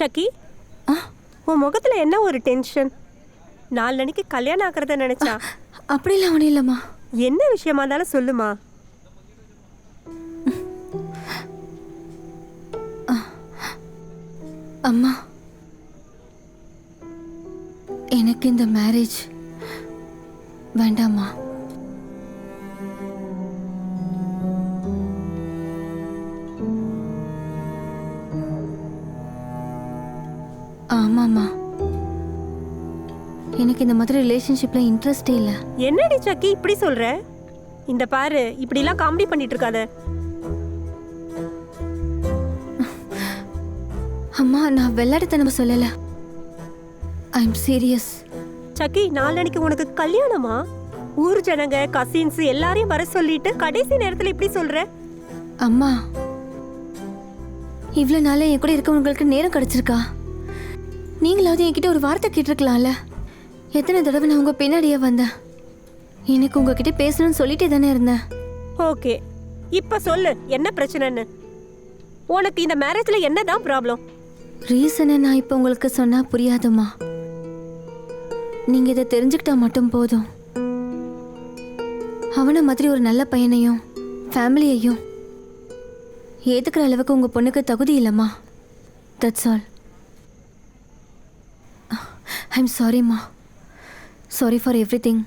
சக்கி, உன் முகத்துல என்ன ஒரு டென்ஷன்? நாளைக்கு கல்யாணம் ஆகிறத நினைச்சா? அப்படிலாம் ஒன்றும் இல்லைம்மா. என்ன விஷயமா இருந்தாலும் சொல்லுமா. அம்மா, எனக்கு இந்த மேரேஜ் வேண்டாமா? ஆமாம்மா, எனக்கு இந்த மாதிரி ரிலேஷன்ஷிப்ல இன்ட்ரெஸ்டே இல்லை. என்னடி சக்கி இப்படி சொல்ற? இந்த பாரு, இப்படிலாம் காமெடி பண்ணிட்டு இருக்காத. அம்மா, நான் விளையாட்டுத்தனமா சொல்லல. I am serious. சக்கி, நாளைக்கு உனக்கு கல்யாணமா? ஊர் ஜனங்க, கசின்ஸ் எல்லாரையும் வர சொல்லிட்டு கடைசி நேரத்துல இப்படி சொல்ற? அம்மா, இவ்வளவு நாளே என் கூட இருக்கவங்களுக்கு நேரம் கிடைச்சிருக்கா? நீங்களாவது என்கிட்ட ஒரு வார்த்தை கேட்டிருக்கலாம்ல. எத்தனை தடவை நான் உங்க பின்னாடியே வந்தேன். எனக்கு உங்ககிட்ட பேசணும்னு சொல்லிட்டே தானே இருந்தேன். ஓகே, இப்ப சொல்லு என்ன பிரச்சனைன்னு. உனக்கு இந்த மேரேஜ்ல என்னதான் ப்ராப்ளம்? ரீசனை நான் இப்போ உங்களுக்கு சொன்னா புரியாதுமா. நீங்க இதை தெரிஞ்சுக்கிட்டா மட்டும் போதும். அவனை மாதிரி ஒரு நல்ல பையனையும் ஃபேமிலியையும் ஏத்துக்கிற அளவுக்கு உங்க பொண்ணுக்கு தகுதி இல்லைம்மா. That's all. ஐ எம் சாரிம்மா. Sorry for everything.